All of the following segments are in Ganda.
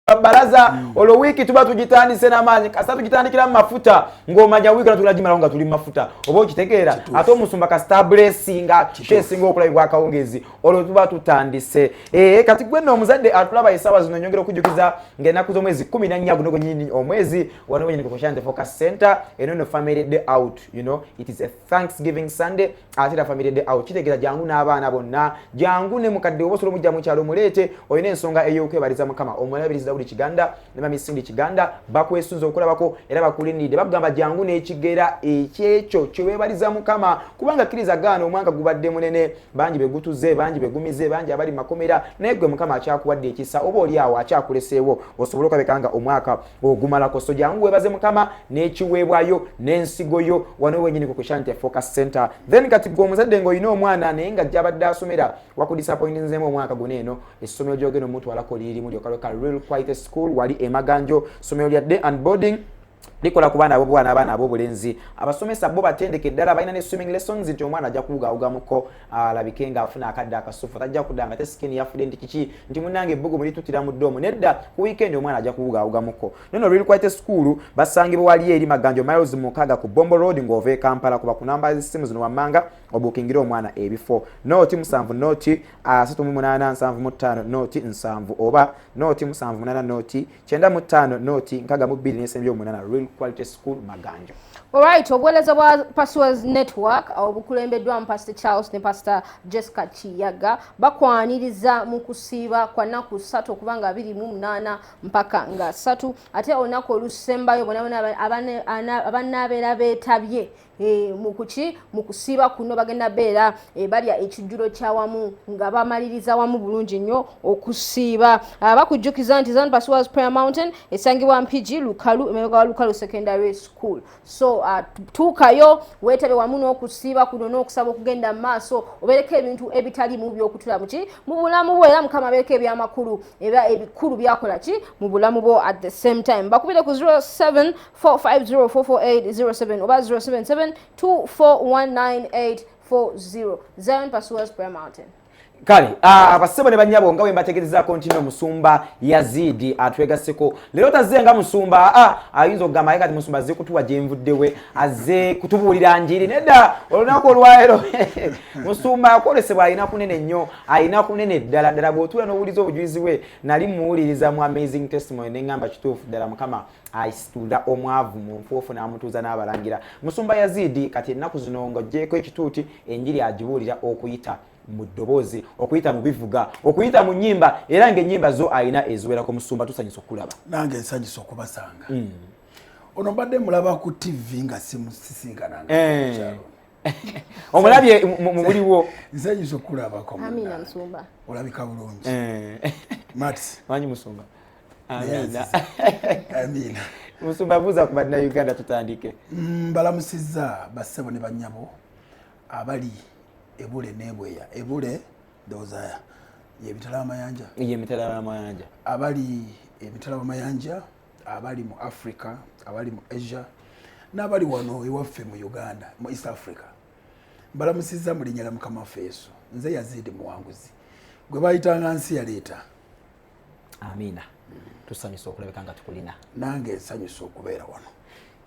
baraza olo wiki tuba tugitandise n'amaanyi kasa tugitandikira mafuta ng'omanya wiki na tulagimala nga tuli mafuta oba okitegeera ate omusumba ka star blessinga chesinga okulabibwa akawungezi olo tuba tutandise kati gwe n'omuzadde atulaba esawa zino nyongera okujukiza ng'ennaku z'omwezi 14 guno gwennyini omwezi wano wenyini ku Shante Focus Center eno family day out, you know, it is a Thanksgiving Sunday ate la family day out kitegeeza jangu n'abaana bonna jangu ne mukadde obosolo mujja mu kyalo mulete oyina ensonga ey'okwebaliza mukama omulabiriza buli Kiganda ne Mamisindi Kiganda bakwesunza okulabako era bakulinidde bagamba jangu n'ekigera ekyekyo kyewebaliza mukama kubanga kiriza gaana omwaka gubadde munene bangi begutuze bangi begumize bangi abali makomera naye gwe mukama akyakuwadde ekisa oba oli awo akyakuleseewo osobola okabekanga omwaka ogumalako so jangu webaze mukama n'ekiweebwayo n'ensigoyo wano wenyini ku Shante Focus Center then kati gwe omuzadde ng'olina omwana naye nga gyabadde asomera wakudisappointinzemu omwaka guno eno essomero gy'ogenda omutwalako lirimu lyokaloka Real Quite School wali Emaganjo somero lya day and boarding likola ku baana bobwana abaana abobulenzi abasomesa bo batendeke ddala balina ne swimming lessons nti omwana ajja kuwugawugamuko alabike nga afuna akadde akasufu tajja kudanga te skin yafude nti kiki nti munange ebbugo mulitutira mu ddomu nedda ku weekend omwana ajja kuwugawugamuko nono Real Quite School basangibwa wali eri Maganjo miles mukaga ku Bombo Road ng'ove Kampala kuba ku namba z'essimu zino wammanga obukingira omwana ebifo noti 7 noti 3875 noti 7 oba noti 78 noti 95 noti 62 Real Quite School Maganjo. Alright, obuweereza bwa Pastors Network obukulembeddwa mu Pastor Charles ne Pastor Jessica Chiyaga bakwaniriza mu kusiiba kwa nnaku 3 okubanga 28 mpaka nga 3 ate olunaku olusembayo bonna abanaabeera beetabye mu kusiiba kuno bagenda beera balya ekijjulo kyawamu nga bamaliriza wamu bulungi nnyo okusiiba bakujjukiza nti Zion Pastors Prayer Mountain esangibwa Mpigi Lukalu emabega wa Lukalu Secondary School so tuukayo weetabe wamu n'okusiiba kuno n'okusaba okugenda mu maaso obereka ebintu ebitali mu by'okutula mu bulamu bwo era mukama abereka ebyamakulu era ebikulu byakola ki mu bulamu bwo at the same time bakubire ku 0745044807 oba 077241980 Zion Pastors Prayer Mountain. Kale abasebo ne banyabo nga wembategereza kontino musumba Yazidi atwegaseko lero tazenga musumba ayinzo gama kati musumba ze kutuwa jemvuddewe aze kutubulira njiri nedda olunako olwaero musumba akolesebwa ayina kunene nnyo ayina kunene ddala bwotula n'obulizo obujulizi we nali muwuliriza mu amazing testimony n'engamba kituufu ddala mukama aisitula omwavu mu nfuufu n'amutuuza n'abalangira musumba Yazidi kati ennaku zino ng'oggyeko ekituuti enjiri agibuulira okuyita mu ddoboozi okuyita mu bivuga okuyita mu nnyimba era ng'ennyimba zo ayina eziwerako musumba tusanyusa okulaba nange nsanyusa okubasanga ono mbadde mulaba ku TV nga simusisinkananga omulabye mu buliwo nsanyusa okulabako amina musumba olabika bulungi Mats manyi musumba amina amina musumba buza ku bannayuganda tutandike mbalamusizza bassebo ne bannyabo abali ebule nebweya ebule doza yebitala amayanja yemitala amayanja abali ebitala amayanja abali mu Africa abali mu Asia n'abali wano ewaffe mu Uganda mu East Africa mbalamusizza mu linnya lya Mukama Yesu nze Yazidi muwanguzi gwe bayitanga nsi yaleeta amina tusanyusa okulabeka nga tukulina nange nsanyusa okubeera wano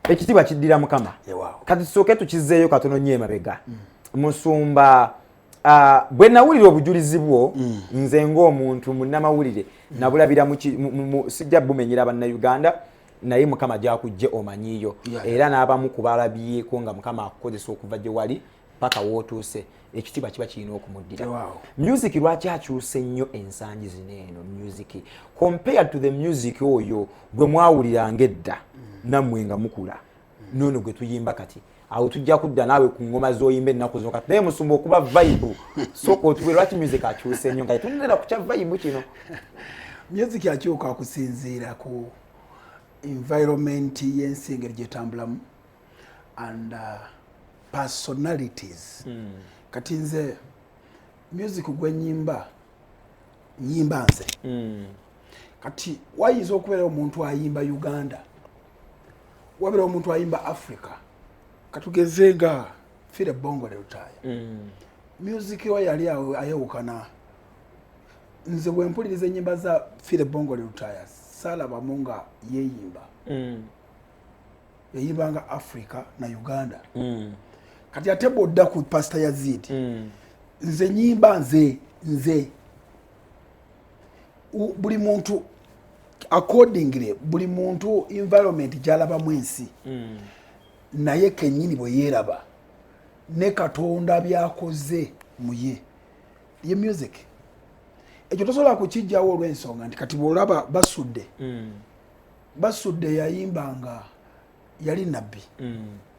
ekitiibwa kiddira Mukama kati tusooke tukizzeeyo katono nnyo emabega musumba bwe nawulira obujulizi bwo nze ng'omuntu munnamawulire nabulabira sijja bumenyera bannayuganda naye mukama gyakujje omanyiyo era n'abamu ku balabyeko nga mukama akukozesa okuva gye wali paka wootuuse ekitiibwa kiba kirina okumuddira music lwaki akyuse nnyo ensangi zino eno music compared to the music oyo gwe mwawuliranga edda nammwe nga mukula noono gwe tuyimba kati awo tujja kudda naawe ku ngoma z'oyimba ennaku zino kati naye musumba okuba vibe sooka otubwe lwaki music akyuse nnyo nga tunera ku kya vibe kino music akyuka okusinziira ku environment y'ensi engeri gyetambulamu and personalities kati nze music gwe nyimba nze kati wayinza okubeera omuntu ayimba Uganda wabeera omuntu ayimba Africa katugeze nga Fire Bongo Lutaya music we yali ayewukana nze bwe mpuliriza ennyimba za Fire Bongo Lutaya saalaba munga yeeyimba yayimbanga Africa na Uganda kati ate bw'odda ku Pastor Yazid nze nyimba nze buli muntu accordingly buli muntu environment gy'alabamu ensi naye kennyini bwe yeeraba ne Katonda byakoze mu ye music ekyo tosobola kukijjawo olw'ensonga nti kati bw'olaba basudde yayimbanga yali nabbi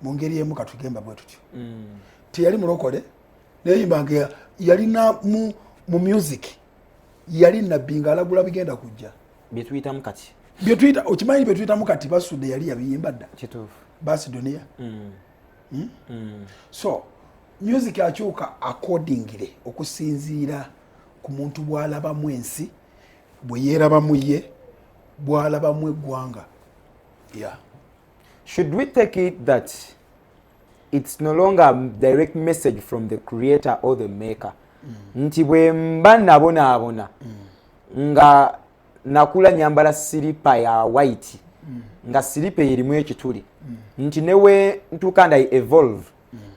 mu ngeri emu katugemba bwe tutyo teyali mulokole nayimbanga yalina mu music yali nabbi ng'alagula bigenda kujja byetuyitamu kati okimanyi byetuyitamu kati basudde yali yabiyimba dda kituufu basi dunia so music akyuka accordingly okusinziira ku muntu bw'alabamu ensi bwe yeerabamu ye bw'alabamu eggwanga Should we take it that it's no longer a direct message from the creator or the maker? Nti bwe mba nabonaabona nga nakula nyambala siripa ya white nga siripa erimu ekituli nti newe ntuuka nda evolve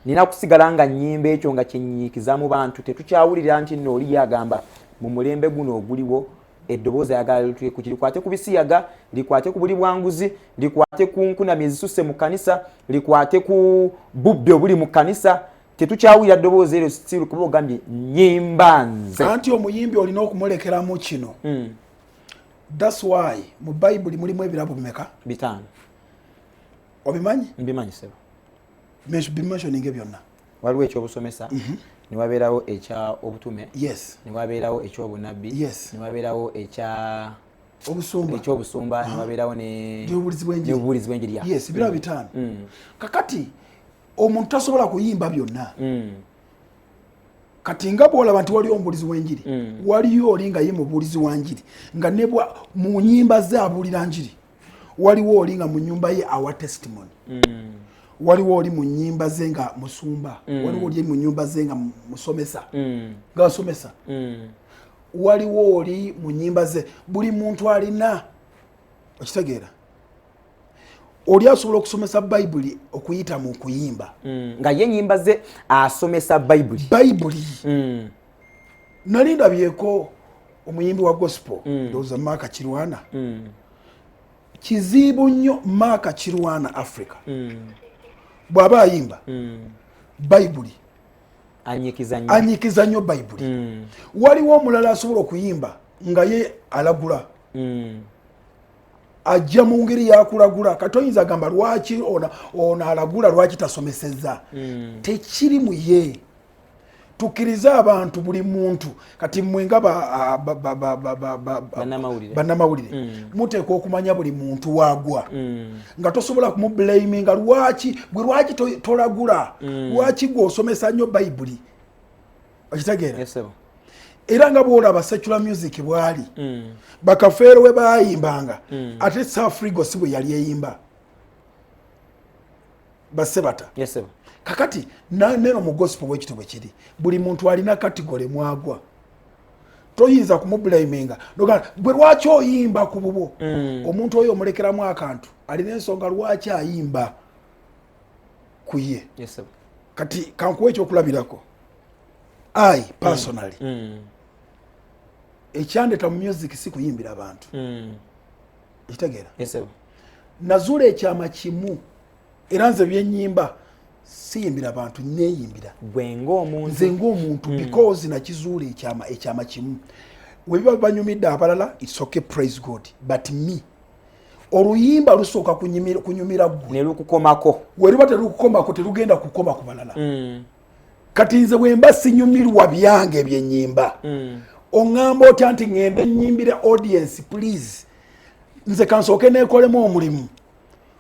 nina kusigala nga nnyimba ekyo nga kyenyiikiza mu bantu tetukyawulira nti nno oli yagamba mu mulembe guno oguliwo eddoboozi ayagala likwate ku bisiyaga likwate ku buli bwanguzi likwate ku nkunami ezisusse mu kanisa likwate ku bubbe obuli mu kanisa tetukyawulira ddoboozi eryo still kuba ogambye nnyimba nze anti omuyimbi olina okumulekeramu kino that's why mu Bible mulimu ebirabo bimeka 5 obimanyi mbimanyi sebo bimensioninge byonna waliwo ekyobusomesa ne wabeerawo ekya obutume yes ne wabeerawo ekyobunabbi yes ne wabeerawo ekyobusumba ne wabeerawo n'obubulizi bw'enjiri yes birabo 5 kakati omuntu tasobola kuyimba byonna kati nga bw'olaba nti waliwo omubulizi w'enjiri waliyo oli nga ye mubulizi wa njiri nga ne mu nnyimba ze abuulira njiri waliwo oli nga mu nnyumba ye awa testimony waliwo oli mu nnyimba ze nga musumba waliwo oli mu nnyumba ze nga musomesa ng'asomesa waliwo oli mu nnyimba ze buli muntu alina okitegeera oli asobola okusomesa bayibuli okuyita mu kuyimba nga ye nnyimba ze asomesa bayibuli nali ndabyeko omuyimbi wa gospel ndowooza Maaka Kirwana kizibu nnyo Maaka Kirwana Africa bw'aba ayimba bayibuli anyikiza nnyo bayibuli waliwo omulala asobola okuyimba nga ye alagula ajja mu ngeri yakulagula kati oyinza agamba lwaki ono alagula lwaki tasomesezza tekiri mu ye tukkirize abantu buli muntu kati mmwe nga bannamawulire muteekwa okumanya buli muntu waagwa nga tosobola kumubulayiminga lwaki tolagula lwaki gwe osomesa nnyo bayibuli okitegeera era nga bw'olaba secular music bwali bakafeero we bayimbanga ate Safrigo si bwe yali eyimba basebata kakati neno mu gospel bwekito bwe kiri buli muntu alina kategole mwagwa toyinza kumubulayiminga gwe lwaki oyimba ku bubwo omuntu oyo omulekeramu akantu alina ensonga lwaki ayimba ku ye kati kankuwa ekyokulabirako I personally ekyandeta mu music si kuyimbira abantu ekitegeera nazuula ekyama kimu era nze byennyimba siyimbira abantu neeyimbira nze ng'omuntu because nakizuula ekyama kimu webiba banyumidde abalala it's okay praise God but me oluyimba lusooka kunyumira ggwe nelukukomako weruba terukukomako terugenda kukoma ku balala kati nze bwemba sinyumirwa byange ebyennyimba oŋŋamba otya nti ŋŋende nnyimbire audience please nze kansooke neekolemu omulimu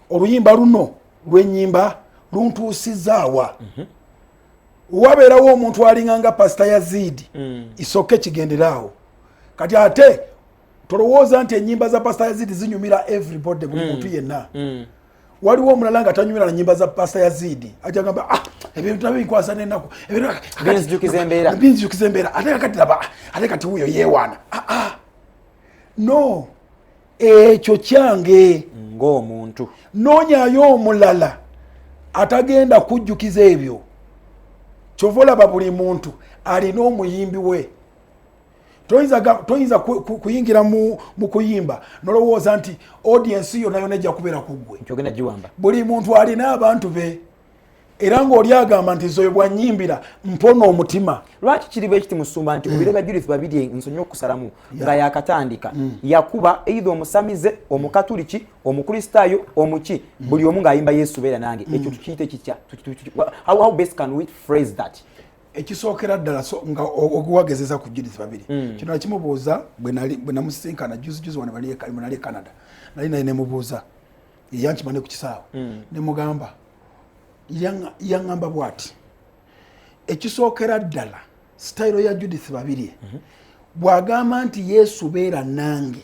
oluyimba luno lw'ennyimba luntuusizaawa wabeerawo omuntu alinga nga Pastor Yazid isooke kigenderaawo kati ate tolowooza nti ennyimba za Pastor Yazid zinyumira everybody buli muntu yenna waliwo omulala nga tanyumira na nnyimba za Pastor Yazid ajja gamba ebintu nabyo bikwasa n'ennaku binzijukiza embeera ate kati wuyo yeewaana no ekyo kyange ng'omuntu noonyayo omulala atagenda kujjukiza ebyo. Kyova olaba buli muntu alina omuyimbi we. Toyinza kuyingira mu kuyimba nolowooza nti audience yonna yonna ejja kubeera ku ggwe. kyogenda giwamba. Buli muntu alina abantu be era ng'oli agamba nti zoyo bwanyimbira mpona omutima. Lwaki kiriba ekiti Musumba nti obiro bya Judith babiri nsonyi okusalamu nga yakatandika yakuba either omusamize omukatuliki omukristaayo omuki buli omu ng'ayimba Yesu beera nange ekyo tukiyite kitya? How best can we phrase that? Ekisookera ddala nga okuwagezeza ku Judith babiri kino nakimubuuza bwe namusisinkana juzi wano nali Canada nali naye nemubuuza yankima ne ku kisaawe nemugamba yaŋŋamba bw'ati ekisookera ddala sitayiro ya Judith babiri bw'agamba nti Yesu beera nange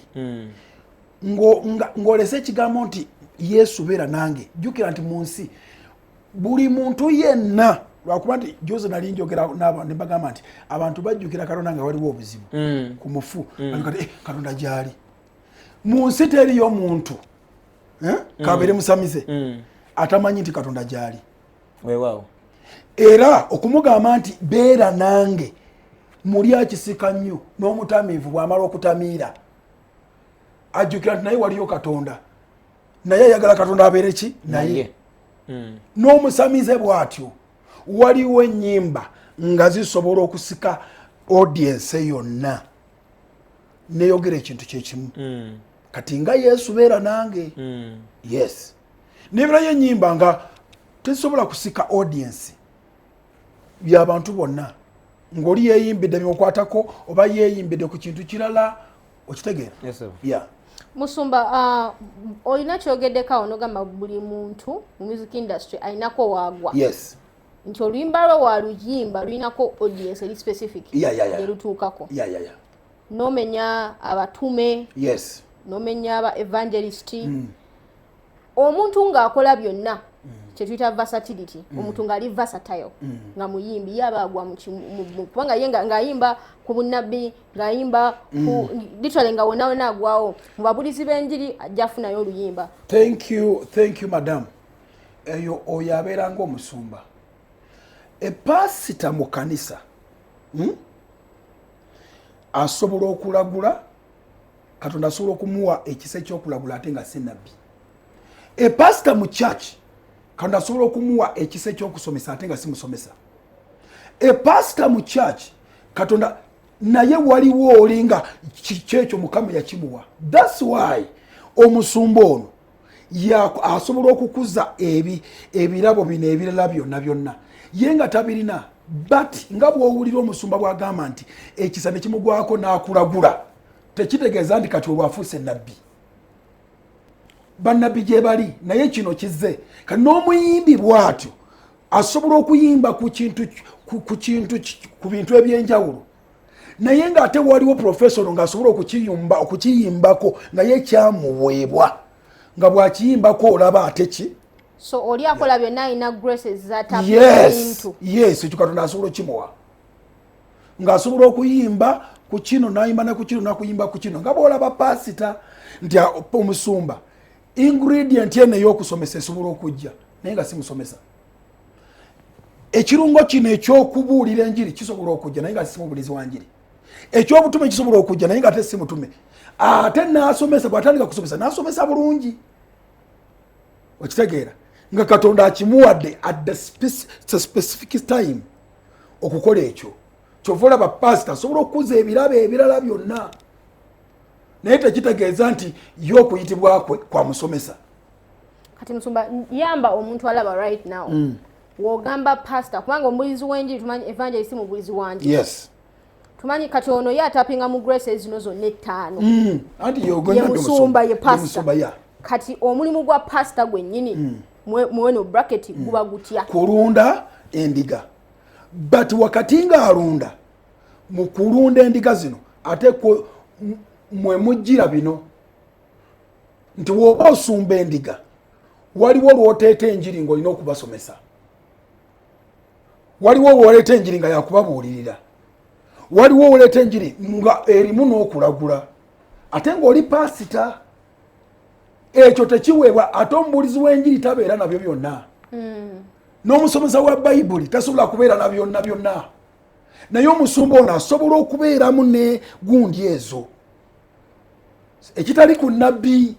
ng'olese ekigambo nti Yesu beera nange jjukira nti mu nsi buli muntu yenna lwakuba nti juzi nali njogera ne bagamba nti abantu bajjukira Katonda nga waliwo obuzibu ku mufu kati Katonda gyali mu nsi teriyo muntu kabeere musamize atamanyi nti Katonda gyali. Weewaawo. Era okumugamba nti beera nange muli akisika nnyo n'omutamiivu bw'amala okutamiira ajjukira nti naye waliyo Katonda naye ayagala Katonda abeere ki naye n'omusamize bw'atyo waliwo ennyimba nga zisobola okusika audience yonna neyogera ekintu kyekimu kati nga Yesu beera nange yes nebirayo ennyimba nga tezisobola kusika audience by'abantu bonna ng'oli yeeyimbidde byokwatako oba yeeyimbidde ku kintu kirala okitegeera. Yes, sir. Yeah. Musumba olina kyogeddeko onogamba buli muntu mu music industry alinako waagwa. Yes. Nti oluyimba lwe waluyimba lulinako audience eri specific gyerutuukako. Nomenya abatume. Yes. Nomenya aba evangelist. Omuntu ng'akola byonna kyetuyita versatility omuntu ng'ali versatile nga muyimbi yaba agwa kubanga ye ng'ayimba ku bunnabbi ng'ayimba literally nga wonna agwawo mu babulizi b'enjiri ajja afunayo oluyimba. Thank you madam. Eyo oyo abeera ng'omusumba epasita mu kanisa asobola okulagula Katonda asobola okumuwa ekisa ekyokulagula ate nga si nabbi. Epasita mu church Katonda asobola okumuwa ekisa ekyokusomesa ate nga si musomesa. Epasita mu church Katonda naye waliwo olinga kyekyo Mukama yakimuwa. That's why omusumba ono asobola okukuza ebirabo bino ebirala byonna ye nga tabirina but nga bw'owulira omusumba bw'agamba nti ekisa ne kimugwako n'akulagula tekitegeeza nti kati olwafuuse nabbi. Bannabbi gye bali naye kino kizze kati n'omuyimbi bw'atyo asobola okuyimba ku bintu ebyenjawulo naye ng'ate waliwo professional ng'asobola okukiyimbako naye kyamuweebwa nga bw'akiyimbako olaba ate ki. So oli akola byonna alina graces z'atapu. Yes, ekyo Katonda asobola okimuwa ng'asobola okuyimba ku kino n'ayimba ne ku kino n'akuyimba ku kino nga bw'olaba pasita nti omusumba ingredient eno ey'okusomesa esobola okujja naye nga si musomesa. Ekirungo kino ekyokubuulira enjiri kisobola okujja naye nga si mubulizi wa njiri. Ekyobutume kisobola okujja naye nga ate si mutume. Ate n'asomesa bw'atandika kusomesa n'asomesa bulungi. Okitegeera nga Katonda akimuwadde at the specific time okukola ekyo. Kyova olaba pasita asobola okukuza ebirabo ebirala byonna naye tekitegeeza nti ye okuyitibwa kwe kwa musomesa. Kati Musumba yamba omuntu alaba right now wogamba pastor kubanga omubulizi w'enjiri tumanyi evangelist mubulizi wanjiri. Yes. Tumanyi kati ono ye atapinga mu graces zino zonna ettaano. Anti yogenda ye musumba ye pastor. Ya. Kati omulimu gwa pastor gwennyini mweno bracket guba gutya. Kulunda endiga. But wakati nga alunda mu kulunda endiga zino ate mwe mujjira bino nti woba osumba endiga waliwo lwoteeta enjiri ng'olina okubasomesa. Waliwo lwoleeta enjiri nga yakubabuulirira. Waliwo oleeta enjiri nga erimu n'okulagula ate ng'oli pasita ekyo tekiweebwa ate omubuulizi w'enjiri tabeera nabyo byonna n'omusomesa wa bayibuli tasobola kubeera na byonna byonna naye omusumba ono asobola okubeeramu ne gundi ezo ekitali ku nabbi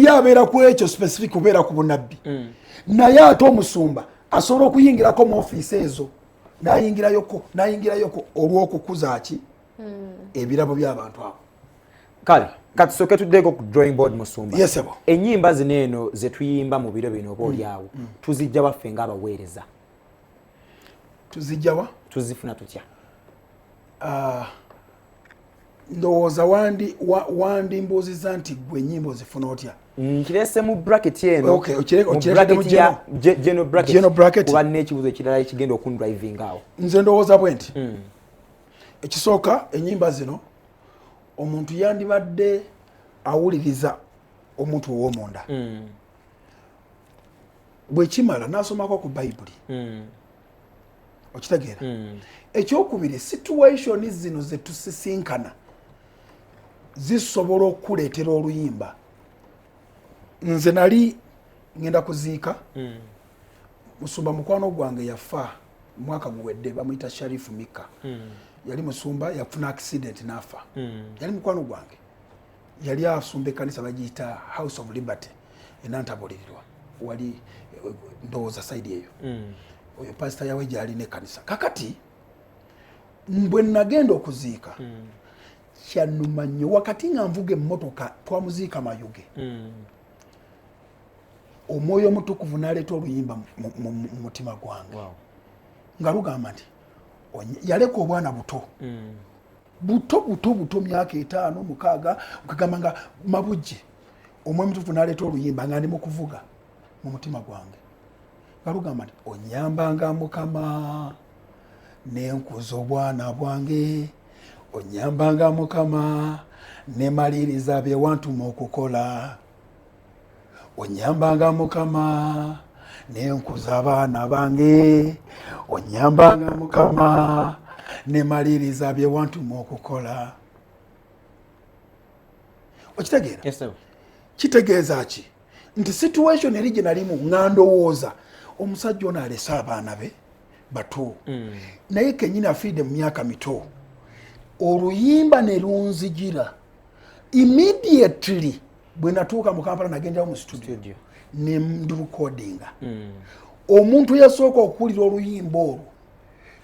yabeera ku ekyo specific kubeera ku bunabbi naye ate omusumba asobola okuyingirako mu ofiisi ezo n'ayingirayoko olw'okukuza ki ebirabo by'abantu abo. Kale katusooke tuddeko ku drawing board Musumba. Yes, ebo. Ennyimba zino eno ze tuyimba mu biro bino oba olyawo tuzijja waffe ng'abaweereza tuzijjawa tuzifuna tutya? Ndowooza wandimbuuziza nti gwe ennyimba ozifuna otya? Nkirese mu bracket eno. Okay, okireke mu general bracket. Kuba n'ekibuzo ekirala ekigenda okundriving awo. Nze ndowooza bwe nti ekisooka ennyimba zino omuntu yandibadde awuliriza omuntu ow'omunda bwe kimala n'asomako ku bayibuli okitegeera ekyokubiri situation zino ze tusisinkana zisobola okuleetera oluyimba. Nze nali ngenda kuziika musumba mukwano gwange yafa mwaka guwedde bamuyita Sharifu Mika yali musumba yafuna accident n'afa yali mukwano gwange yali asumba ekkanisa bagiyita House of Liberty enantabulirirwa wali ndowooza side eyo oyo pastor yawe gyali n'ekkanisa kakati mbwe nagenda okuziika kyanuma nnyo wakati nga nvuga emmotoka twamuziika Mayuge omwoyo omutukuvu n'aleeta oluyimba mu mutima gwange nga lugamba nti yaleka obwana buto myaka 5 6 okagamba nga mabujje omwoyo omutukuvu n'aleeta oluyimba nga ndi mu kuvuga mu mutima gwange nga lugamba nti onyambanga Mukama n'enkuza obwana bwange onyambanga Mukama nemaliriza bye wantuma okukola onyambanga Mukama nenkuza abaana bange onyambanga Mukama nemaliriza bye wantuma okukola. Okitegeera? Yes, sir. Kitegeeza ki nti situation eri gye nalimu nga ndowooza omusajja ono alese abaana be bato naye kennyini afiidde mu myaka mito oluyimba ne lunzigira immediately bwe natuuka mu Kampala nagendayo mu studio ne ndurecordinga omuntu yasooka okuwulira oluyimba olwo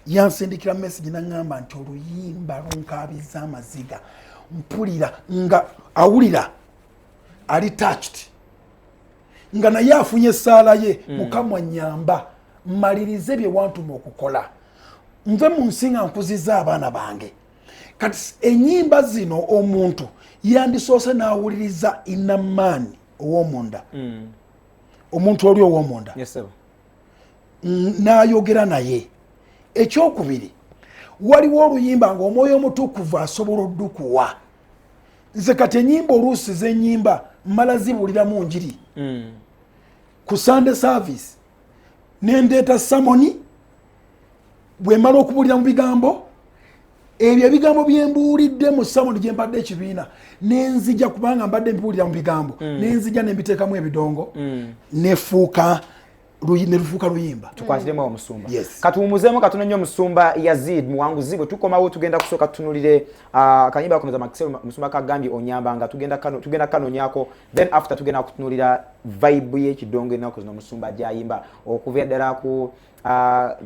yansindikira message naŋŋamba nti oluyimba lunkaabiza amaziga mpulira nga awulira ali touched nga naye afunye essaala ye Mukama nnyamba mmalirize bye wantuma okukola nve mu nsi nga nkuziza abaana bange. Kati ennyimba zino omuntu yandisoose n'awuliriza inamaani ow'omunda omuntu oli ow'omunda n'ayogera naye. Ekyokubiri waliwo oluyimba nga omwoyo omutukuvu asobola oddukuwa. Nze kati ennyimba oluusi z'ennyimba mmala zibuulira mu njiri ku Sunday service nendeeta samoni bwe mmala okubuulira mu bigambo ebyo ebigambo bye mbuulidde mu samoni gye mbadde ekibiina nenzija kubanga mbadde mbibuulira mu bigambo nenzija ne mbiteekamu ebidongo nefuuka luyimba. Tukwatiremu Omusumba. Yes. Katuwumuzeemu katono nnyo Musumba Yazid muwanguzi bwe tukomawo tugenda kusooka tutunulire kanyimba akomeza Makisero Musumba kagambye onyambanga tugenda kanonyako then after tugenda kutunulira vibe y'ekidongo ennaku zino Musumba gyayimba okuva ddala ku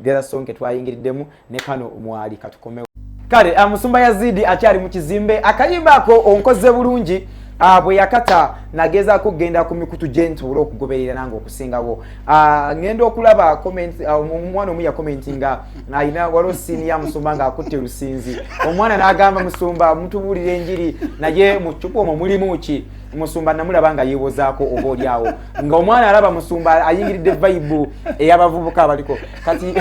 the other song ke twayingiriddemu ne kano mwali katukomewo. Kale Musumba Yazid akyali mu kizimbe akayimba ako onkoze bulungi bwe yakata nagezaako kugenda ku mikutu gentle okugoberera nange okusingawo ngenda okulaba comment omwana omu ya commentinga ayina waliwo siini ya Musumba nga akutte lusinzi omwana n'agamba Musumba mutubuulira enjiri naye mu ccupa omwo mulimu ki Musumba namulaba nga yeewozaako oba olyawo nga omwana alaba Musumba ayingiridde vibe ey'abavubuka abaliko kati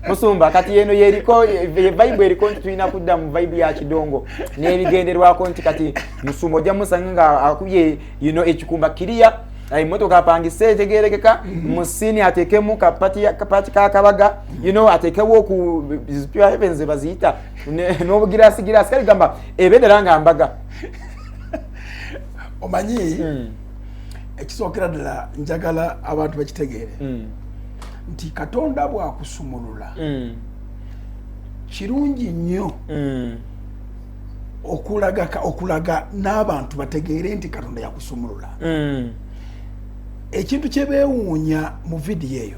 Musumba kati yeno yeriko vibe eriko nti tulina kudda mu vibe ya kidongo n'ebigenderwako nti kati Musumba ojja musanga nga akubye ekikumba kiriya emmotoka apangise etegerekeka mu siini ateekemu kapati kakabaga ateekewo ku pure heavens baziyita n'obugirasi kale gamba ebendera nga mbaga omanyi ekisookera ddala njagala abantu bakitegeere nti Katonda bw'akusumulula kirungi nnyo okulaga n'abantu bategeere nti Katonda yakusumulula. Ekintu kye beewuunya mu vidiyo eyo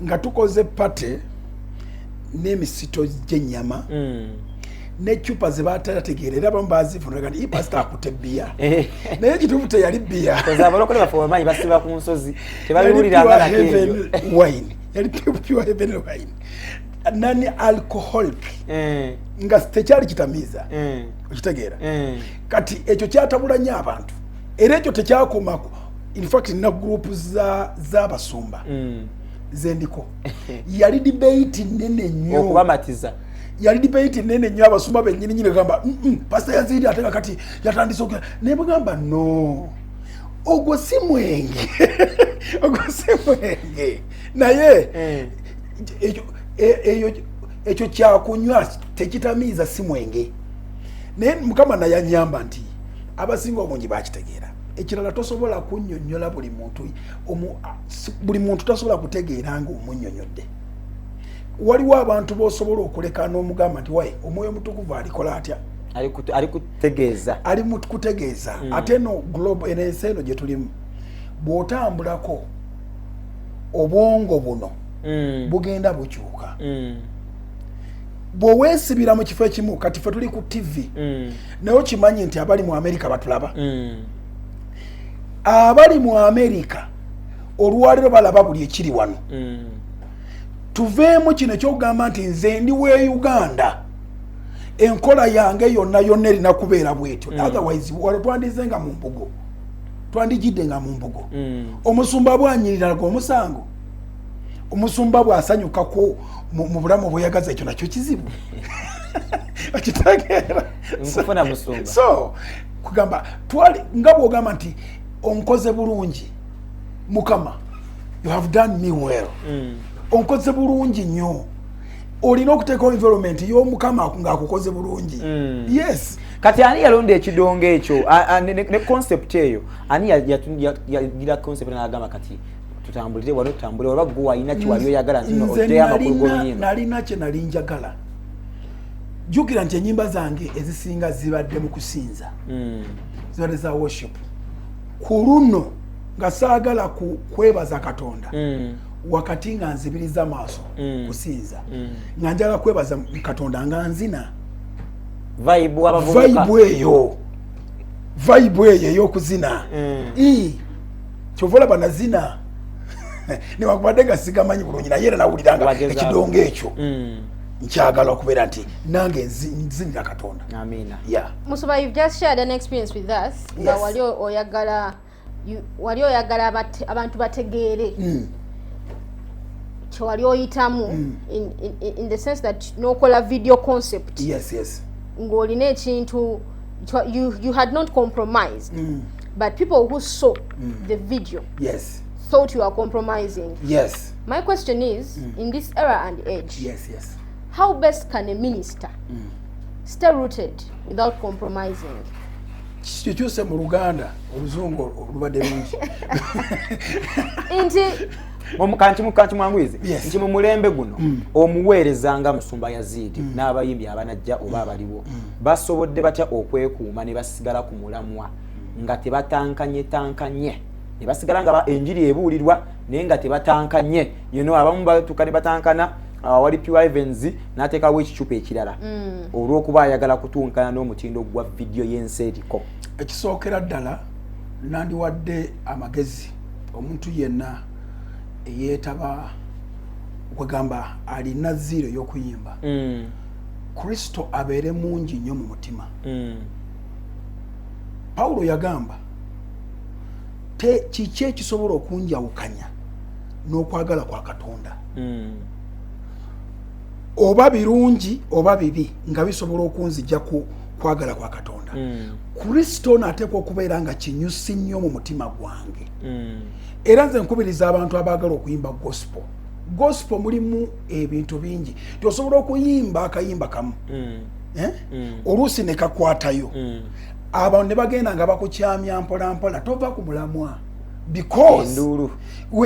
nga tukoze pate n'emisito gy'ennyama n'eccupa ze baatalategeera era abamu baazivunula nti pasita akutte bbiya naye kituufu teyali bbiya. Abalokole baffe bamanyi basiba ku nsozi tebabiwuliranga nakeeyo. Yali pure heaven wine nani alcoholic nga tekyali kitamiiza okitegeera. Kati ekyo kyatabula nnyo abantu era ekyo tekyakomako. In fact na group z'abasumba zendiko yali debate nene nnyo okubamatiza. Yali debate nene nnyo abasumba bennyini nyine gamba pastor Yazidi ate kakati yatandise okugamba ne bagamba no ogwo si mwenge naye ekyo kyakunywa tekitamiiza si mwenge. Naye Mukama naye anyamba nti abasinga obungi bakitegeera. Ekirala tosobola kunnyonnyola buli muntu tasobola kutegeera nga omunnyonnyodde. Waliwo abantu b'osobola okuleka n'omugamba nti wayi omwoyo omutukuvu alikola atya ali kutegeeza ate no global ensi eno gye tulimu bw'otambulako obwongo buno bugenda bukyuka. Bw'oweesibira mu kifo ekimu kati ffe tuli ku TV naye okimanyi nti abali mu Amerika batulaba. Abali mu Amerika olwaliro balaba buli ekiri wano. Tuveemu kino ekyokugamba nti nze ndi we Uganda enkola yange yonna erina kubeera bwetyo. Otherwise wano twandizenga mu mbugo twandigidde nga mu mbugo. Omusumba bwanyiriraga omusango omusumba bw'asanyukako mu bulamu bweyagaza ekyo nakyo kizibu okitegeera. Nkufuna musumba so kugamba twali nga bw'ogamba nti onkoze bulungi Mukama you have done me well onkoze bulungi nnyo olina okuteekawo environment y'Omukama ng'akukoze bulungi. Yes. Kati ani yalonda ekidongo ekyo ne concept eyo ani yagira concept n'agamba kati tutambulire wano tutambule oba gwe walina ki wali oyagala nti oteya amakulu g'olunyimba. Nalina kye nali njagala jjukira nti ennyimba zange ezisinga zibadde mu kusinza zibadde za worship ku luno nga saagala kwebaza Katonda wakati nga nzibiriza maaso kusinza nga njagala kwebaza Katonda nga nzina vibe eyo ey'okuzina kyova olaba nazina newakubadde nga sigamanyi bulungi naye era nawuliranga ekidongo ekyo nkyagala okubeera nti nange nzinira Katonda. Amina. Yeah. Musuba, you've just shared an experience with us. Yes. Wali oyagala abantu bategeere kyewali oyitamu in the sense that nokola video concept. Yes. Ng'olina ekintu you had not compromised. But people who saw the video thought you are compromising. Yes. My question is, in this era and age, yes. How best can a minister stay rooted without compromising? Kikyuse mu Luganda oluzungu olubadde lungi inti kanki mwangwize nti mu mulembe guno omuweerezanga Musumba Yazidi n'abayimbi abanajja oba abaliwo basobodde batya okwekuuma ne basigala ku mulamwa nga tebatankanye ne basigala nga enjiri ebuulirwa naye nga tebatankanye abamu batuka ne batankana wali Pure Heavens n'ateekawo ekicupa ekirala olw'okuba ayagala kutunkana n'omutindo gwa vidiyo y'ensi eriko. Ekisookera ddala nandiwadde amagezi omuntu yenna eyeetaba kwegamba alina ziro y'okuyimba Kristo abeere mungi nnyo mu mutima. Pawulo yagamba kiki ekisobola okunjawukanya n'okwagala kwa Katonda oba birungi oba bibi nga bisobola okunzijja kwagala kwa Katonda. Kristo n'ateekwa okubeera nga kinyusi nnyo mu mutima gwange. Era nze nkubiriza abantu abaagala okuyimba gospel mulimu ebintu bingi tosobola okuyimba akayimba kamu oluusi ne kakwatayo abantu ne bagenda nga bakukyamya mpola tova ku mulamwa because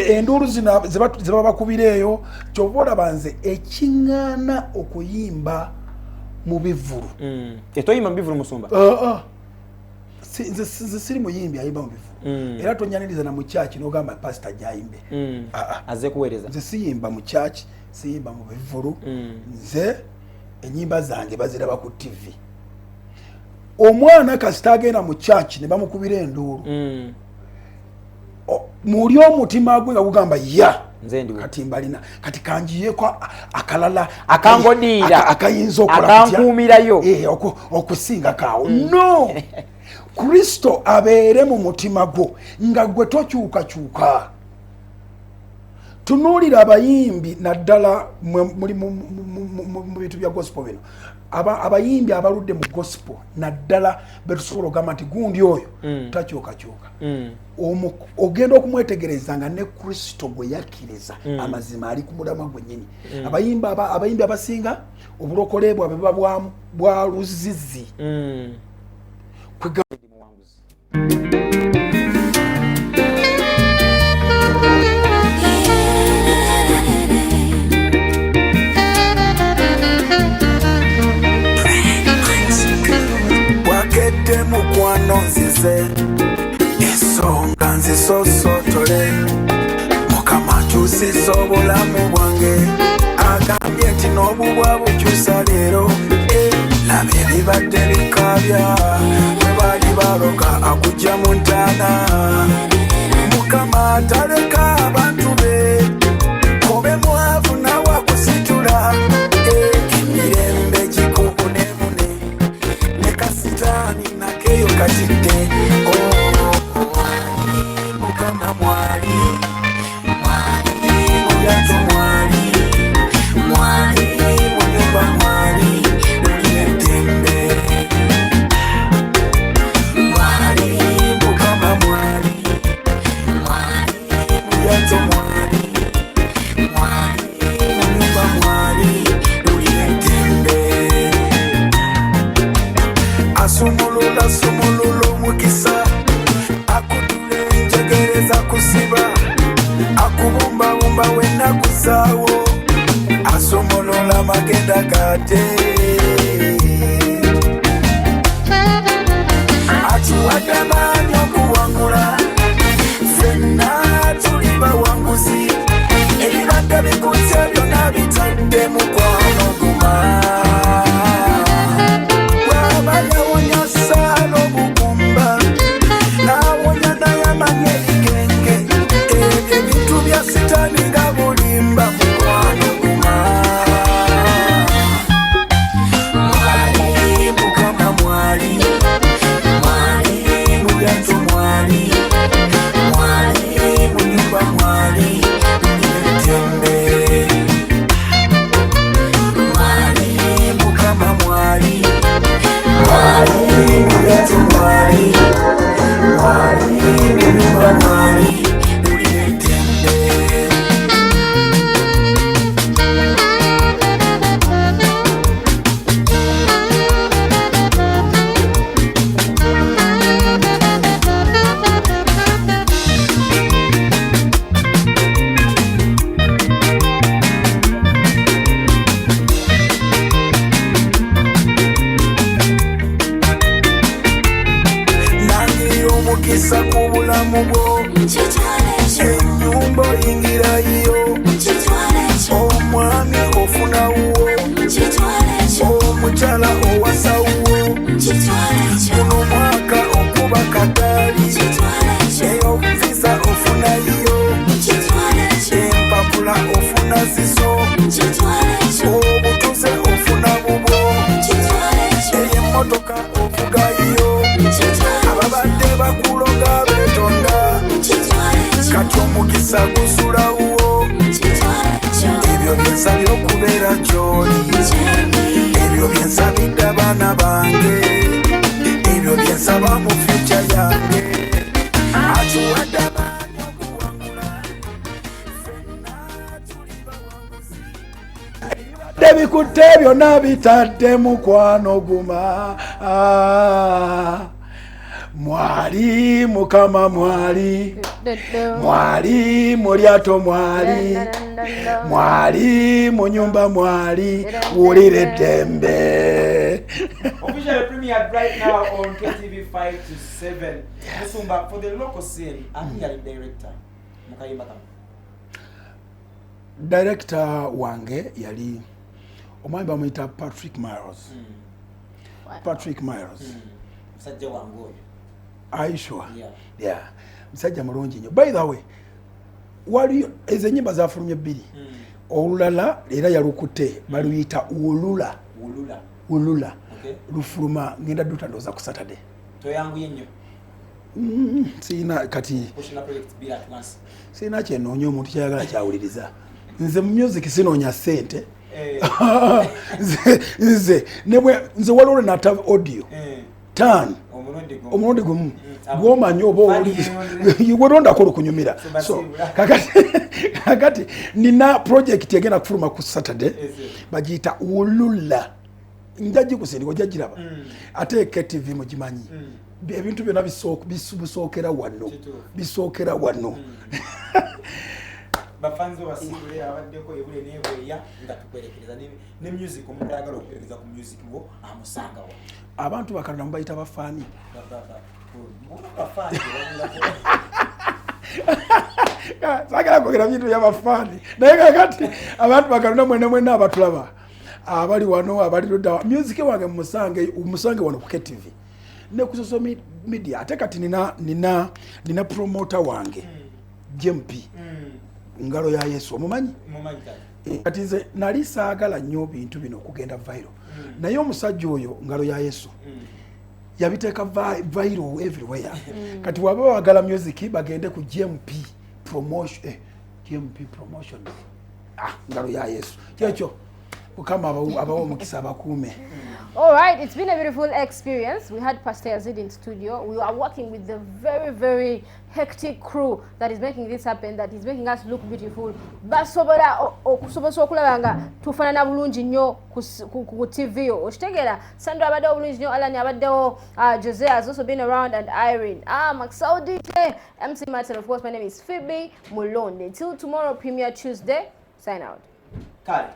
enduru ziba bakubireeyo kyova olaba nze ekiŋŋaana okuyimba mu bivvulu etoyimba mu bivvulu musumba nze siri muyimbi ayimba mu bivvulu era tonyaniriza na mu kyaki n'ogamba pasita gyayimbe azze kuweereza nze siyimba mu kyaki siyimba mu bivvulu nze ennyimba zange baziraba ku tv omwana kasita agenda mu kyaki ne bamukubira enduulu muli omutima gwe nga gugamba ya kati mbalina kati kanjiyeko akalala akangodiira akayinza akankuumirayo okusinga kaawo no kristo abeere mu mutima gwo nga gwe tokyukakyuka tunuulira abayimbi naddala muli mu bintu bya gospel bino abayimbi abaludde mu gospel naddala betusobola okugamba nti gundi oyo takyukakyuka ogenda okumwetegereza nga ne kristo gwe yakkiriza amazima ali ku mulamwa gwennyini abayimbi abasinga obulokole bwabwe buba bwa luzizi Wakete mukwano nzize esonga nzisosotole mukama kyusiza obulamu bwange agambye nti n'obubwa bukyusa leero laba ebibadde bikabya bwe baali baloga akujja mu ntaana mukama ataleka abantu be kobe mwavu nawe akusitula emirembe gikubunemune ne kasitaani nakeyo katidde mukama mwali muyato mwali munyumba mwali muliyetembe mwali mukama mwali muyato mwali munyumba mwali muliyetembe asumulula omukisa akutule njegereza kusiba akubumbabumba wenakuzaawo asomolola magenda gate atuwadde amaanyi okuwangula ffenna tuli bawanguzi ebibadde bikutya byonna bitadde mukwano guma bwaba yawonya saala obugumba nawonya naye amanya ebigenge ebyo ebintu bya sitaani nga bulimba mukwano guma mwali mukama mwali muyato mwali munyumba mwali muliyetembe mwali mukama mwali muyato mwali munyumba mwali muliyetembe nangira omukisa ku bulamu bwo ennyumba oyingirayo omwami ofunawo omukyala owasawuwo guno mwaka okuba kagaali ey'obuvisa ofunayo empapula ofuna zizo obutuze ofuna bubwo ey'emmotoka ovugayo ababadde bakuloga betonda kati omukisa gusulawo ebyo byensabye okubeera gy'oli ebyo byensabidde abaana bange ebyo byensaba mu fyuca yange atuwadde amaanyi okuwangula ffenna tuli bawanguzi ebikutte byonna bitadde mukwano guma mwali mukama mwali mwali mulyato mwali mwali mu nyumba mwali wulire ddembe. Officially premiered right now on KTV 5 to 7. Musumba, for the local scene, I'm here director. Mukayimba kama. Director wange yali omwami bamuyita Patrick Miles. Patrick Miles. Musajja wange oyo. Aisha. Yeah. Musajja mulungi nnyo. By the way, wali ezenyimba zafulumye bbiri. Olulala era yalukute baluyita ulula. Ulula. Okay. Lufuluma ngenda duta ndoza ku Saturday. Toyanguye nnyo. Sina kati. Kushina project bila at once. Sina kyenoonya omuntu kyayagala kyawuliriza. Nze mu music sinoonya ssente. Nze waliwo nata audio. Tan. Omurundi gumu. Gwomanyi oba oli. Weronda kunyumira. So kakati nina project egenda kufuluma ku Saturday. Bagiyita ulula. Njaji kusindiko jajiraba. Ate KTV mugimanyi. Ebintu byonna bisookera wano. Bafanzo basibule abaddeko ebule nebweya nga tukwerekereza ne music omuntu ayagala okwerekeza ku music ngo amusanga wa. Abantu bakalina mbayita bafaani. Sagala kwogera bintu by'abafaani. Naye kakati abantu bakalina mwena abatulaba. Abali wano abali ludda music wange umusange wano ku KTV. Ne ku social media ate kati nina promoter wange JMP. Ngalo ya Yesu omumanyi kati nze nali saagala nnyo bintu bino okugenda viral naye omusajja oyo ngalo ya Yesu yabiteeka viral everywhere kati waba wagala music bagende ku JMP promotion ngalo ya Yesu kyekyo kama abawo mukisa bakume. All right, it's been a beautiful experience. We had Pastor Yazid in studio. We are working with the very, very hectic crew that is making this happen, that is making us look beautiful. Basobola okusobola okulabanga tufanana bulungi nnyo ku TV. Oshitegera Sandra abadde bulungi nnyo, Alani abaddewo, Jose has also been around, and Irene. Max Saudi, MC Martin, of course. My name is Phoebe Mulonde. Until tomorrow, Premier Tuesday. Sign out. Kale.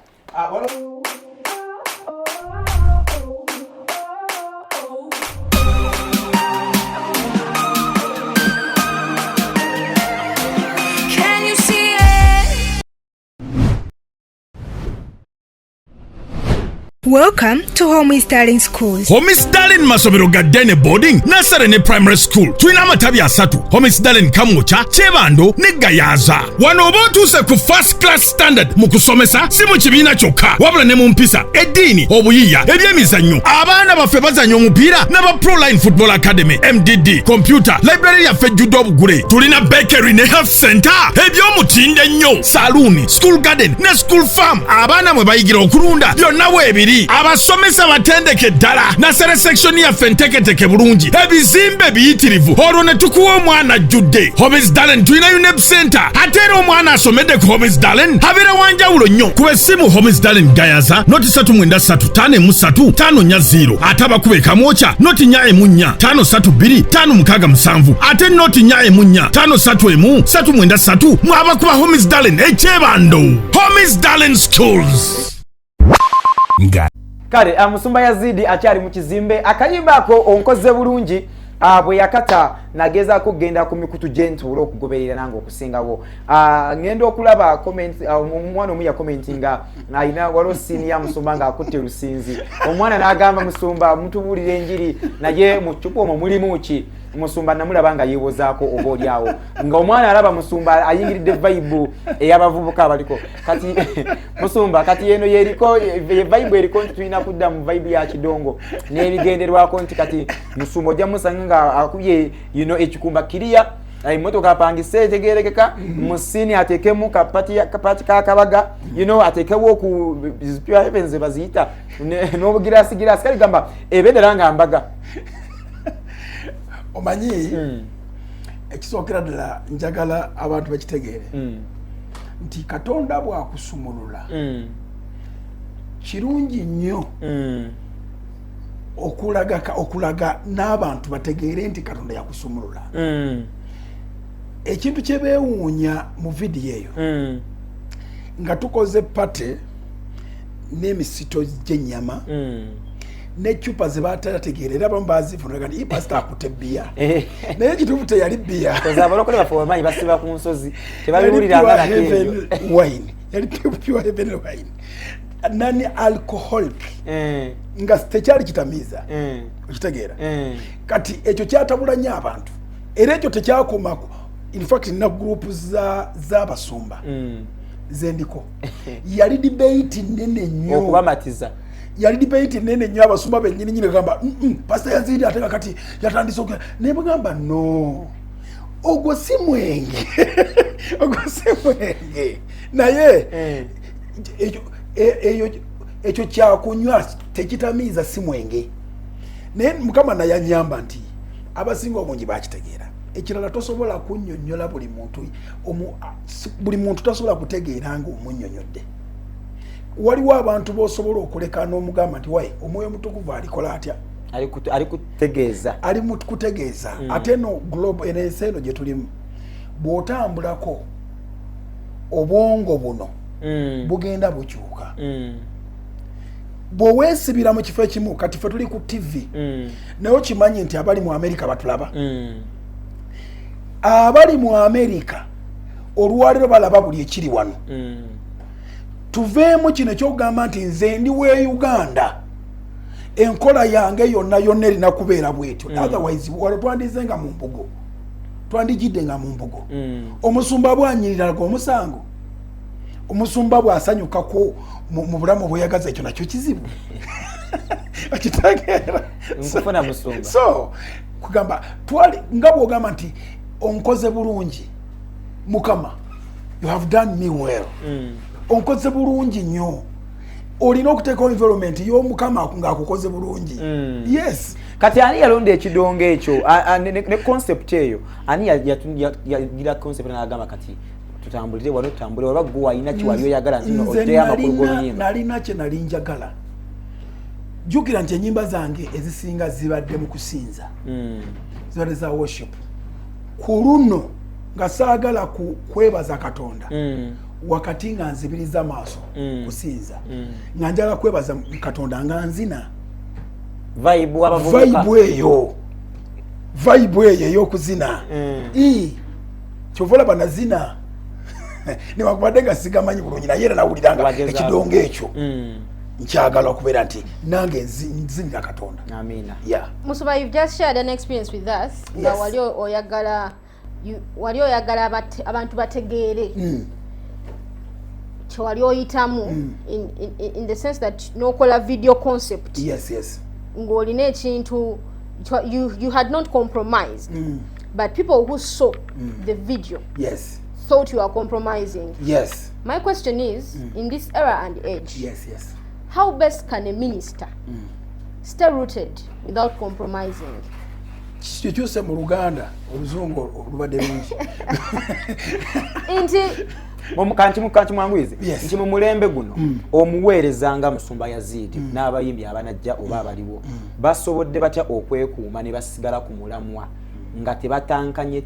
Welcome to Homies Darling Schools. Homies Darling masomero gadene boarding nasare ne primary school. Tuina amatabi asatu. Homies Darling Kamucha, Chebando ne Gayaza. Wano obotuse ku first class standard mu kusomesa si mu kibiina kyokka. Wabula ne mu mpisa, eddiini, obuyiiya, ebyemizannyo. Abaana baffe bazannya omupiira n'aba Pro Line Football Academy, MDD, computer, library yaffe ejjudde obugule. Tulina bakery ne health center. Eby'omutinde nnyo. Saloon, school garden ne school farm. Abaana mwe bayigira okulunda byonna weebiri. Abasomesa batendeke ddala nasere section yaffe nteketeke bulungi ebizimbe biyitirivu olwo ne tukuwa omwana ajjudde. Homies Darling tulina UNEP center ate era omwana asomedde ku Homies Darling abeera wanjawulo nnyo ku essimu Homies Darling Gayaza noti 393 ate abakube kamwoca noti 4 532 ate noti 4 531 mwabakuba Homies Darling ekyebando. Homies Darling Schools. Kale Musumba Yazidi akyali mu kizimbe akayimbako onkoze bulungi bwe yakata nageza kugenda ku mikutu gentle okugoberera nange okusingawo ngendo okulaba comment omwana omu ya commentinga ayina walo senior Musumba nga akutte lusinzi omwana n'agamba Musumba mutubulire enjiri naye mu chupa omwo mulimu ki Musumba namulabanga yewozaako obolyawo nga omwana alaba Musumba ayingiridde vibe eyabavubuka abaliko kati Musumba kati yeno yeriko vibe eriko tulina kudda mu vibe ya kidongo n'ebigenderwako nti kati Musumba ojja musanga akubye ekikumba kiriya emotoka apangise etegerekeka musini atekemu kapati kakabaga atekewo ku pure heavens baziyita n'obugirasi kali gamba ebedera nga mbaga omanyi ekisookera ddala njagala abantu bakitegeere nti Katonda bw'akusumulula kirungi nnyo okulaga n'abantu bategeere nti Katonda yakusumulula. Ekintu kye beewuunya mu vidiyo eyo nga tukoze pate n'emisito gy'ennyama n'eccupa ze baatalategeera era abamu baazifuna nti pasita akutte bbiya naye kituufu teyali bbiya abalokole baffe bamanyi basiba ku nsozi tebabiwuliranga nakeeyo wine yali pure heaven wine nani alcoholic nga tekyali kitamiiza okitegeera kati ekyo kyatabula nnyo abantu era ekyo tekyakomako in fact na group z'abasumba zendiko yali debate nene nnyo okubamatiza yali debate nene nnyo abasumba bennyini nyine gamba pastor Yazidi ate kati yatandise ne bagamba no ogwo si mwenge naye ekyo kyakunywa tekitamiiza si mwenge naye Mukama naye anyamba nti abasinga obungi bakitegeera ekirala tosobola kunnyonnyola buli muntu tasobola kutegeera nga omunnyonnyodde waliwo abantu b'osobola okuleka n'omugamba nti wayi omwoyo mutukuvu alikola atya ali kutegeeza ate no global ensi eno gye tulimu bw'otambulako obwongo buno bugenda bukyuka bw'oweesibira mu kifo ekimu kati ffe tuli ku TV naye okimanyi nti abali mu Amerika batulaba abali mu Amerika olwaliro balaba buli ekiri wano tuveemu kino ekyokugamba nti nze ndi we Uganda enkola yange yonna erina kubeera bwetyo otherwise walo twandizenga mu mbugo twandijidde nga mu mbugo omusumba bwanyiriraga omusango omusumba bwasanyukako mu bulamu bweyagaza ekyo nakyo kizibu akitegeera nkufuna musumba so kugamba twali nga bwogamba nti onkoze bulungi Mukama you have done me well onkoze bulungi nnyo olina okuteeka environment y'Omukama ng'akukoze bulungi yes kati ani yalonda ekidongo ekyo ne concept eyo ani yagira concept n'agamba kati tutambulire wano tutambule waba gwe walina ki wali oyagala nti oteya amakulu g'oluyimba nalina kye nali njagala jjukira nti ennyimba zange ezisinga zibadde mu kusinza zibadde za worship ku luno nga saagala kwebaza Katonda wakati nga nzibiriza maaso kusinza nga njagala kwebaza Katonda nga nzina vibe eyo ey'okuzina kyovola banazina newakubadde nga sigamanyi bulungi naye era nawuliranga ekidongo ekyo nkyagala okubeera nti nange nzinira Katonda. Amina. Yeah. Musuba, you've just shared an experience with us. Yes. Wali oyagala abantu bategeere wali oyitamu in the sense that nokola video concept. Yes. Ng'olina ekintu you had not compromised. But people who saw the video thought you are compromising. Yes. My question is, in this era and age, yes. How best can a minister stay rooted without compromising? Kyuse mu Luganda oluzungu olubadde lungi nti kanki mwangwize nti mu mulembe guno omuweerezanga Musumba Yazidi n'abayimbi abanajja oba abaliwo basobodde batya okwekuuma ne basigala ku mulamwa nga tebatankanye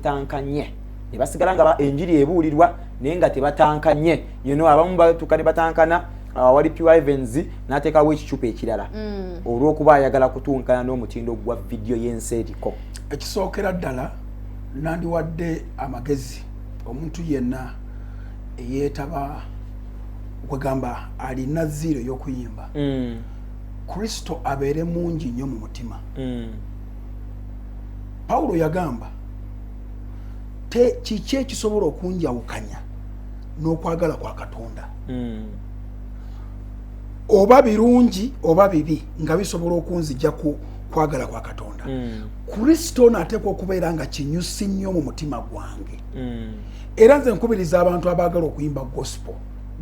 ne basigala nga enjiri ebuulirwa naye nga tebatankanye abamu batuka ne batankana wali Pure Heavens n'ateekawo ekicupa ekirala olw'okuba ayagala kutunkana n'omutindo gwa vidiyo y'ensi eriko. Ekisookera ddala nandiwadde amagezi omuntu yenna eyeetaba kwegamba alina ziro y'okuyimba Kristo abeere mungi nnyo mu mutima. Pawulo yagamba kiki ekisobola okunjawukanya n'okwagala kwa Katonda oba birungi oba bibi nga bisobola okunzijja kwagala kwa Katonda. Kristo n'ateekwa okubeera nga kinyusi nnyo mu mutima gwange. Era nze nkubiriza abantu abaagala okuyimba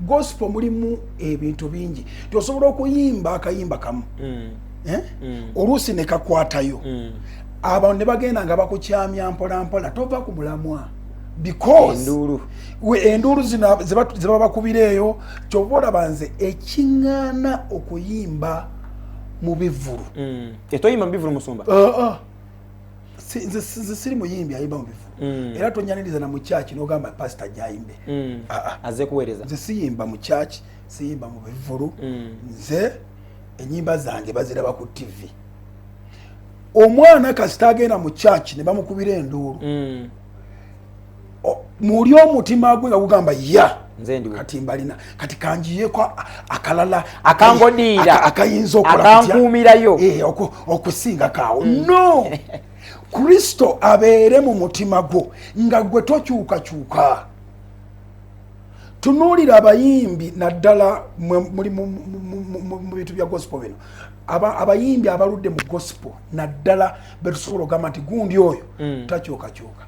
gospel mulimu ebintu bingi tosobola okuyimba akayimba kamu oluusi ne kakwatayo abantu ne bagenda nga bakukyamya mpola tova ku mulamwa because enduulu ze baba bakubireeyo kyova olaba nze ekiŋŋaana okuyimba mu bivulu etoyimba mu bivulu musumba nze siri muyimbi ayimba mu bivulu era tonyaniriza na mu church n'ogamba pastor jayimbe aze kuweereza nze siyimba mu church siyimba mu bivulu nze enyimba zange baziraba ku TV omwana kasita agenda mu church ne bamukubira enduulu muli omutima gwe nga gugamba ya kati mbalina kati kanjiyeko akalala akangodiira akayinza akankuumirayo okusinga kaawo no Kristo abeere mu mutima gwo nga gwe tokyukakyuka. Tunuulira abayimbi naddala muli mu bintu bya gospel bino abayimbi abaludde mu gospel naddala betusobola okugamba nti gundi oyo takyukakyuka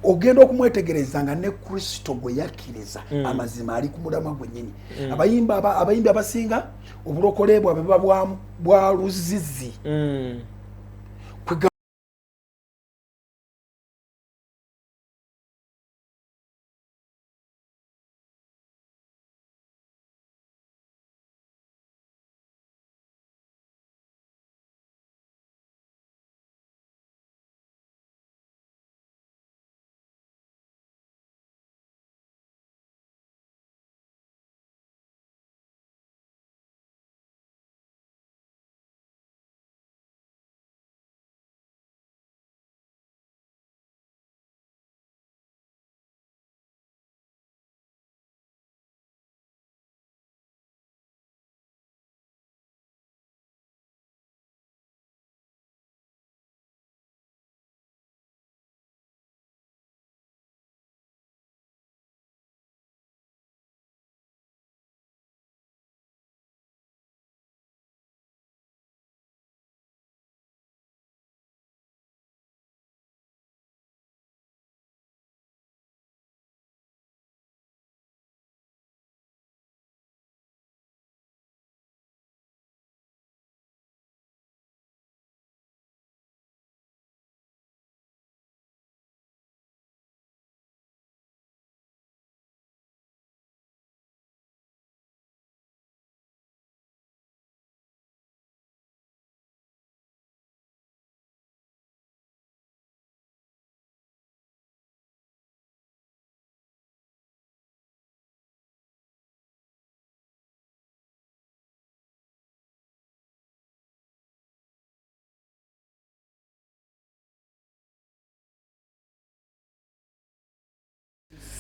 ogenda okumwetegereza nga ne Kristo gwe yakkiriza amazima ali ku mulamwa gwennyini. Abayimbi abasinga obulokole bwabwe buba bwa luzizi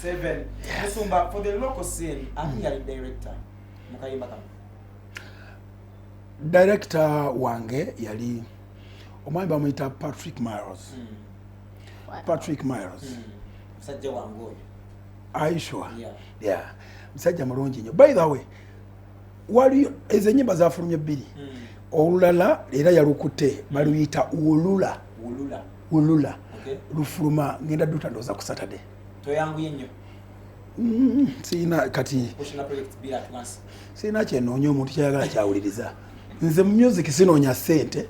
Seven. Musumba, for the local scene, I'm here director. Mukayimba kama. Director wange yali omwami bamuyita Patrick Miles. Patrick Miles. Musajja wange oyo. Aisha. Yeah. Musajja mulungi nnyo. By the way, wali ezo ennyimba zafulumye bbiri. Olulala era yalukute baluyita Ulula. Ulula. Okay. Lufuluma ngenda duta ndoza ku Saturday. Toyanguye nnyo. Sina kati. Kushina project bila atwansi. Sina kyenoonya omuntu kyayagala kyawuliriza. Nze mu music sinoonya ssente.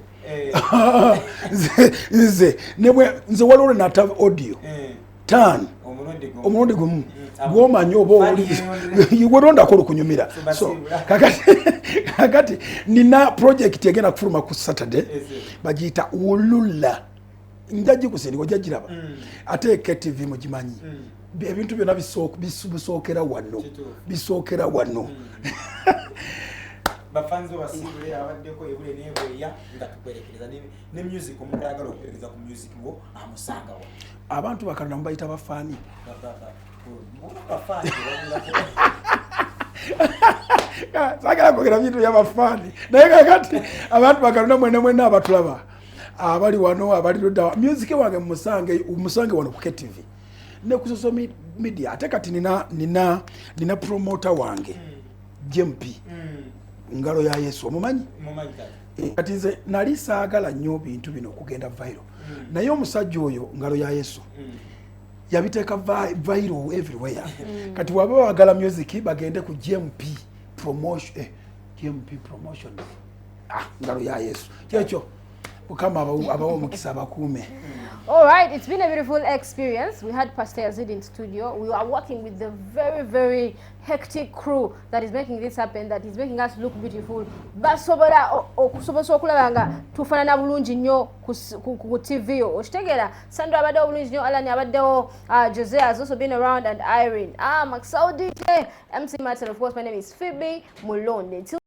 Nze waliwo nata audio. Tan. Omulundi gumu. Gw'omanyi oba owuliriza. Weronda kunyumira. So kakati nina project egenda kufuluma ku Saturday. Bagiyita Ulula. Njaji kusini ojagiraba ate KTV mugimanyi ebintu byonna bisookera wano bafanzo basibule abaddeko ebule nebweya nga tukwerekereza ne music omuntu ayagala okwerekeza ku music wo amusanga wa abantu bakalina mubayita bafaani sagala kwogera bintu byabafaani naye kakati abantu bakalina mwena abatulaba abali wano abali ludda music wange musange wano ku KTV ne ku social media ate kati nina promoter wange JMP ngalo ya Yesu omumanyi kati nze nali saagala nnyo bintu bino okugenda viral naye omusajja oyo ngalo ya Yesu yabiteeka viral everywhere kati waba bagala music bagende ku JMP promotion ngalo ya Yesu kyekyo Ukama abawo mukisa abakuume All right, it's been a beautiful experience. We had Pastor Yazid in studio. We are working with the very, very hectic crew that is making this happen, that is making us look beautiful. Basobola okusobosa okulaba nga tufaanana bulungi nnyo ku TV. Okitegera Sandra abaddewo bulungi nnyo, Alan abaddewo, Jose has also been around, and Irene. Maxaudi DJ, MC Martin, of course. My name is Phoebe Mulonde.